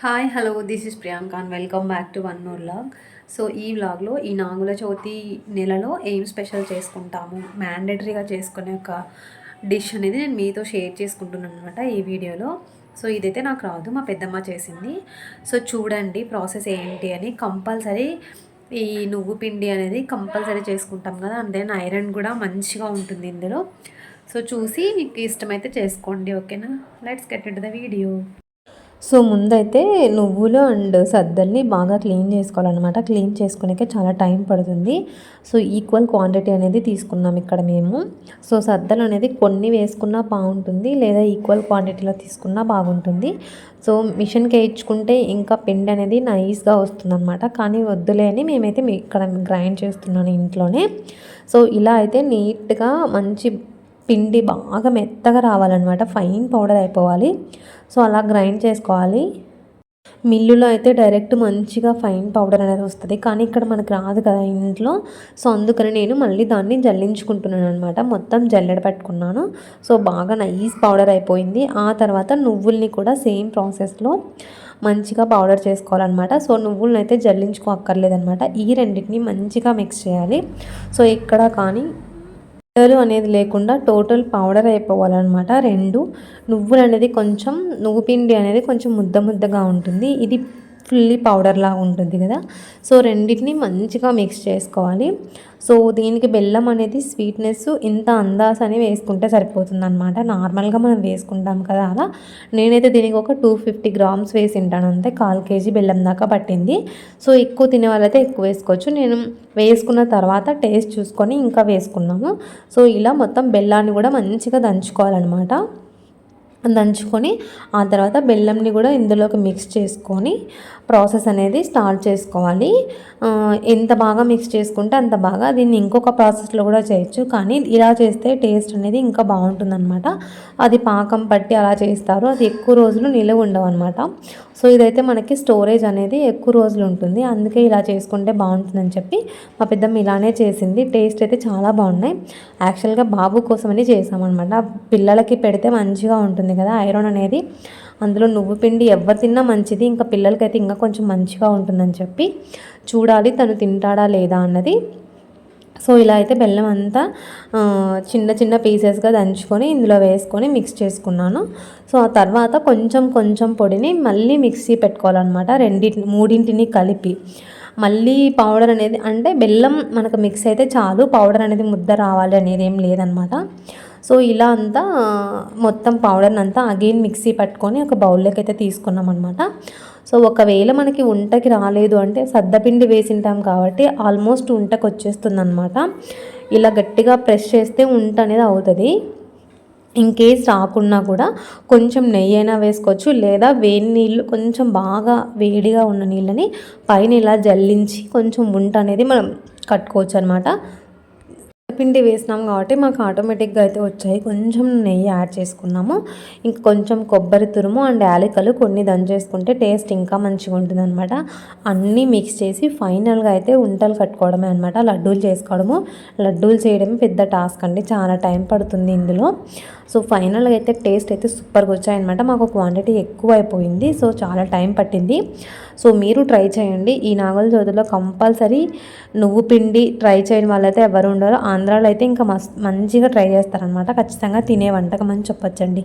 Hi hello this is Priyanka and welcome back to one more vlog. So ఈ వ్లాగ్లో ఈ నాగుల చవితి నెలలో ఏం స్పెషల్ చేసుకుంటాము, మ్యాండేటరీగా చేసుకునే ఒక డిష్ అనేది నేను మీతో షేర్ చేసుకుంటున్నాను అనమాట ఈ వీడియోలో. సో ఇదైతే నాకు రాదు, మా పెద్దమ్మ చేసింది. సో చూడండి ప్రాసెస్ ఏంటి అని. కంపల్సరీ ఈ నువ్వు పిండి అనేది కంపల్సరీ చేసుకుంటాం కదా, అండ్ దెన్ ఐరన్ కూడా మంచిగా ఉంటుంది ఇందులో. సో చూసి మీకు ఇష్టమైతే చేసుకోండి, ఓకేనా? Let's get in to the video. So ముందైతే నువ్వులు అండ్ సద్దల్ని బాగా క్లీన్ చేసుకోవాలన్నమాట. క్లీన్ చేసుకునేకే చాలా టైం పడుతుంది. సో ఈక్వల్ క్వాంటిటీ అనేది తీసుకున్నాం ఇక్కడ మేము. సో సద్దలు అనేది కొన్ని వేసుకున్నా బాగుంటుంది, లేదా ఈక్వల్ క్వాంటిటీలో తీసుకున్నా బాగుంటుంది. సో మిషన్కి వేయించుకుంటే ఇంకా పిండి అనేది నైస్గా వస్తుందన్నమాట. కానీ వద్దులే అని మేమైతే ఇక్కడ గ్రైండ్ చేస్తున్నాను ఇంట్లోనే. సో ఇలా అయితే నీట్గా మంచి పిండి బాగా మెత్తగా రావాలన్నమాట, ఫైన్ పౌడర్ అయిపోవాలి. సో అలా గ్రైండ్ చేసుకోవాలి. మిల్లులో అయితే డైరెక్ట్ మంచిగా ఫైన్ పౌడర్ అనేది వస్తుంది, కానీ ఇక్కడ మనకు రాదు కదా ఇంట్లో. సో అందుకని నేను మళ్ళీ దాన్ని జల్లించుకుంటున్నాను అనమాట. మొత్తం జల్లెడ పెట్టుకున్నాను. సో బాగా నైస్ పౌడర్ అయిపోయింది. ఆ తర్వాత నువ్వుల్ని కూడా సేమ్ ప్రాసెస్లో మంచిగా పౌడర్ చేసుకోవాలన్నమాట. సో నువ్వులను అయితే జల్లించుకోక్కర్లేదనమాట. ఈ రెండింటిని మంచిగా మిక్స్ చేయాలి. సో ఇక్కడ కానీ అనేది లేకుండా టోటల్ పౌడర్ అయిపోవాలన్నమాట. నువ్వులు అనేది కొంచెం, నువ్వు పిండి అనేది కొంచెం ముద్దగా ఉంటుంది, ఇది ఫుల్లీ పౌడర్లా ఉంటుంది కదా. సో రెండింటిని మంచిగా మిక్స్ చేసుకోవాలి. సో దీనికి బెల్లం అనేది స్వీట్నెస్ ఇంత అందాస్ అని వేసుకుంటే సరిపోతుంది అనమాట. నార్మల్గా మనం వేసుకుంటాం కదా అలా. నేనైతే దీనికి ఒక 250 గ్రామ్స్ వేసి ఉంటాను అంతే. 1/4 కేజీ బెల్లం దాకా పట్టింది. సో ఎక్కువ తినే వాళ్ళైతే ఎక్కువ వేసుకోవచ్చు. నేను వేసుకున్న తర్వాత టేస్ట్ చూసుకొని ఇంకా వేసుకున్నాము. సో ఇలా మొత్తం బెల్లాన్ని కూడా మంచిగా దంచుకోవాలన్నమాట. దంచుకొని ఆ తర్వాత బెల్లంని కూడా ఇందులోకి మిక్స్ చేసుకొని ప్రాసెస్ అనేది స్టార్ట్ చేసుకోవాలి. ఎంత బాగా మిక్స్ చేసుకుంటే అంత బాగా. దీన్ని ఇంకొక ప్రాసెస్లో కూడా చేయొచ్చు, కానీ ఇలా చేస్తే టేస్ట్ అనేది ఇంకా బాగుంటుందన్నమాట. అది పాకం పట్టి అలా చేస్తారు, అది ఎక్కువ రోజులు నిలవ ఉండవు అనమాట. సో ఇదైతే మనకి స్టోరేజ్ అనేది ఎక్కువ రోజులు ఉంటుంది, అందుకే ఇలా చేసుకుంటే బాగుంటుందని చెప్పి మా పెద్దమ్మ ఇలానే చేసింది. టేస్ట్ అయితే చాలా బాగున్నాయి. యాక్చువల్గా బాబు కోసమని చేసామన్నమాట. పిల్లలకి పెడితే మంచిగా ఉంటుంది కదా ఐరన్ అనేది. అందులో నువ్వు పిండి ఎవరు తిన్నా మంచిది, ఇంకా పిల్లలకైతే ఇంకా కొంచెం మంచిగా ఉంటుందని చెప్పి చూడాలి తను తింటాడా లేదా అన్నది. సో ఇలా అయితే బెల్లం అంతా చిన్న చిన్న పీసెస్గా దంచుకొని ఇందులో వేసుకొని మిక్స్ చేసుకున్నాను. సో ఆ తర్వాత కొంచెం పొడిని మళ్ళీ మిక్సీ పెట్టుకోవాలన్నమాట. మూడింటిని కలిపి మళ్ళీ పౌడర్ అనేది, అంటే బెల్లం మనకు మిక్స్ అయితే చాలు, పౌడర్ అనేది ముద్ద రావాలి అనేది ఏం లేదనమాట. సో ఇలా అంతా మొత్తం పౌడర్ని అంతా అగైన్ మిక్సీ పట్టుకొని ఒక బౌల్లోకి అయితే తీసుకున్నాం అనమాట. సో ఒకవేళ మనకి వంటకి రాలేదు అంటే సద్దపిండి వేసింటాం కాబట్టి ఆల్మోస్ట్ వంటకు వచ్చేస్తుంది అనమాట. ఇలా గట్టిగా ప్రెస్ చేస్తే వంట అనేది అవుతుంది. ఇన్ కేస్ రాకున్నా కూడా కొంచెం నెయ్యి అయినా వేసుకోవచ్చు, లేదా వేడి నీళ్ళు కొంచెం బాగా వేడిగా ఉన్న నీళ్ళని పైన ఇలా జల్లించి కొంచెం వంట అనేది మనం కట్టుకోవచ్చు అనమాట. పిండి వేసినాం కాబట్టి మాకు ఆటోమేటిక్గా అయితే వచ్చాయి. కొంచెం నెయ్యి యాడ్ చేసుకున్నాము, ఇంకా కొంచెం కొబ్బరి తురుము అండ్ యాలకులు కొన్ని దంచేసుకుంటే టేస్ట్ ఇంకా మంచిగా ఉంటుంది అనమాట. అన్నీ మిక్స్ చేసి ఫైనల్గా అయితే ఉంటలు కట్టుకోవడమే అనమాట. లడ్డూలు చేసుకోవడము, లడ్డూలు చేయడమే పెద్ద టాస్క్ అండి, చాలా టైం పడుతుంది ఇందులో. సో ఫైనల్గా అయితే టేస్ట్ అయితే సూపర్గా వచ్చాయన్నమాట. మాకు క్వాంటిటీ ఎక్కువ అయిపోయింది, సో చాలా టైం పట్టింది. సో మీరు ట్రై చేయండి. ఈ నాగుల చవితిలో కంపల్సరీ నువ్వు పిండి ట్రై చేయని వాళ్ళైతే ఎవరు ఉండరు. ఆంధ్రాలో అయితే ఇంకా మంచిగా ట్రై చేస్తారనమాట. ఖచ్చితంగా తినే వంటకం అని చెప్పొచ్చండి.